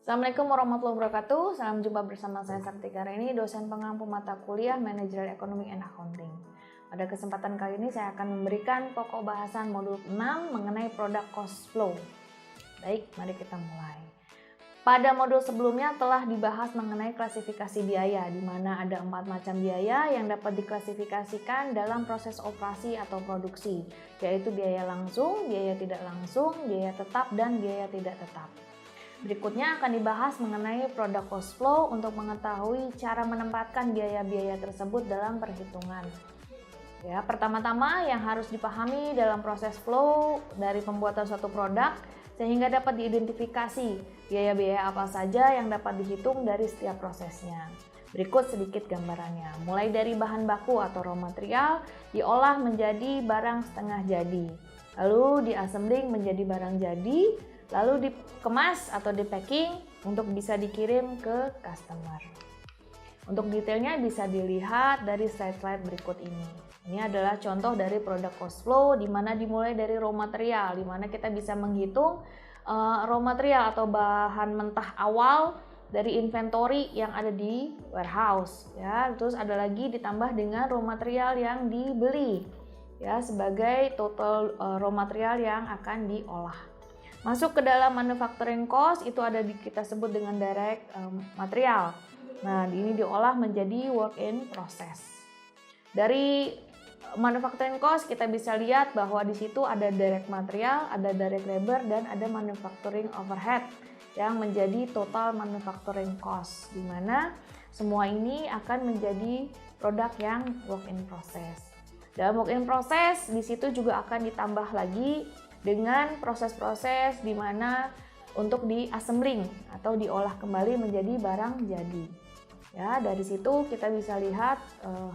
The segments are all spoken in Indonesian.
Assalamualaikum warahmatullahi wabarakatuh. Salam jumpa bersama saya Saktika Reni, dosen pengampu mata kuliah Managerial Economic and Accounting. Pada kesempatan kali ini saya akan memberikan pokok bahasan modul 6 mengenai product cost flow. Baik, mari kita mulai. Pada modul sebelumnya telah dibahas mengenai klasifikasi biaya, di mana ada 4 macam biaya yang dapat diklasifikasikan dalam proses operasi atau produksi, yaitu biaya langsung, biaya tidak langsung, biaya tetap, dan biaya tidak tetap. Berikutnya akan dibahas mengenai product cost flow untuk mengetahui cara menempatkan biaya-biaya tersebut dalam perhitungan. Ya, pertama-tama yang harus dipahami dalam proses flow dari pembuatan suatu produk sehingga dapat diidentifikasi biaya-biaya apa saja yang dapat dihitung dari setiap prosesnya. Berikut sedikit gambarannya. Mulai dari bahan baku atau raw material diolah menjadi barang setengah jadi, lalu diassembling menjadi barang jadi, lalu dikemas atau di packing untuk bisa dikirim ke customer. Untuk detailnya bisa dilihat dari slide-slide berikut ini. Ini adalah contoh dari product cost flow di mana dimulai dari raw material, di mana kita bisa menghitung raw material atau bahan mentah awal dari inventory yang ada di warehouse, ya. Terus ada lagi ditambah dengan raw material yang dibeli, ya, sebagai total raw material yang akan diolah. Masuk ke dalam manufacturing cost itu ada kita sebut dengan direct material. Nah, ini diolah menjadi work in process. Dari manufacturing cost kita bisa lihat bahwa di situ ada direct material, ada direct labor, dan ada manufacturing overhead yang menjadi total manufacturing cost, di mana semua ini akan menjadi produk yang work in process. Dalam work in process di situ juga akan ditambah lagi dengan proses-proses di mana untuk di-assembling atau diolah kembali menjadi barang jadi. Ya, dari situ kita bisa lihat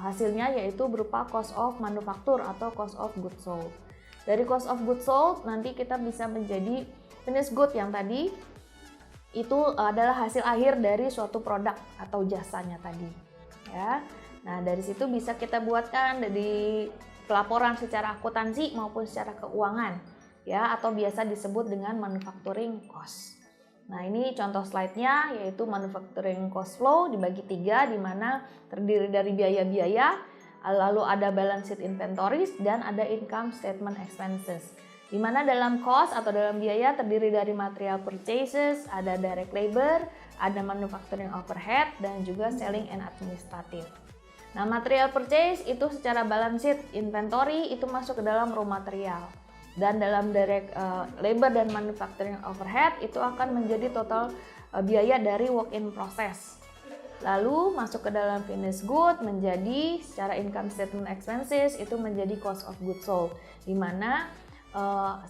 hasilnya yaitu berupa cost of manufacture atau cost of goods sold. Dari cost of goods sold nanti kita bisa menjadi finished good yang tadi itu adalah hasil akhir dari suatu produk atau jasanya tadi. Ya. Nah, dari situ bisa kita buatkan dari pelaporan secara akuntansi maupun secara keuangan, ya, atau biasa disebut dengan manufacturing cost. Nah, ini contoh slide-nya yaitu manufacturing cost flow dibagi 3 di mana terdiri dari biaya-biaya, lalu ada balance sheet inventories, dan ada income statement expenses. Di mana dalam cost atau dalam biaya terdiri dari material purchases, ada direct labor, ada manufacturing overhead, dan juga selling and administrative. Nah, material purchase itu secara balance sheet inventory itu masuk ke dalam raw material. Dan dalam direct labor dan manufacturing overhead itu akan menjadi total biaya dari work in process. Lalu masuk ke dalam finished good menjadi secara income statement expenses itu menjadi cost of goods sold, di mana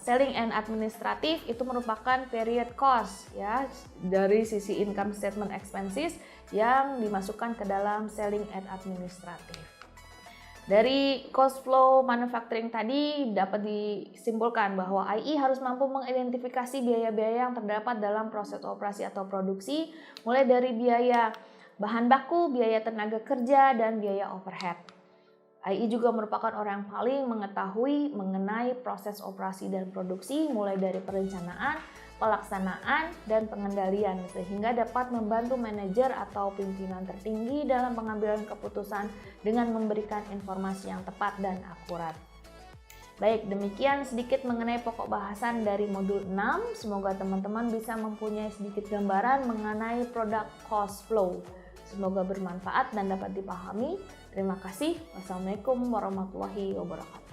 selling and administrative itu merupakan period cost, ya, dari sisi income statement expenses yang dimasukkan ke dalam selling and administrative. Dari cost flow manufacturing tadi dapat disimpulkan bahwa IE harus mampu mengidentifikasi biaya-biaya yang terdapat dalam proses operasi atau produksi, mulai dari biaya bahan baku, biaya tenaga kerja, dan biaya overhead. IE juga merupakan orang yang paling mengetahui mengenai proses operasi dan produksi, mulai dari perencanaan, pelaksanaan, dan pengendalian, sehingga dapat membantu manajer atau pimpinan tertinggi dalam pengambilan keputusan dengan memberikan informasi yang tepat dan akurat. Baik, demikian sedikit mengenai pokok bahasan dari modul 6. Semoga teman-teman bisa mempunyai sedikit gambaran mengenai product cost flow. Semoga bermanfaat dan dapat dipahami. Terima kasih. Wassalamualaikum warahmatullahi wabarakatuh.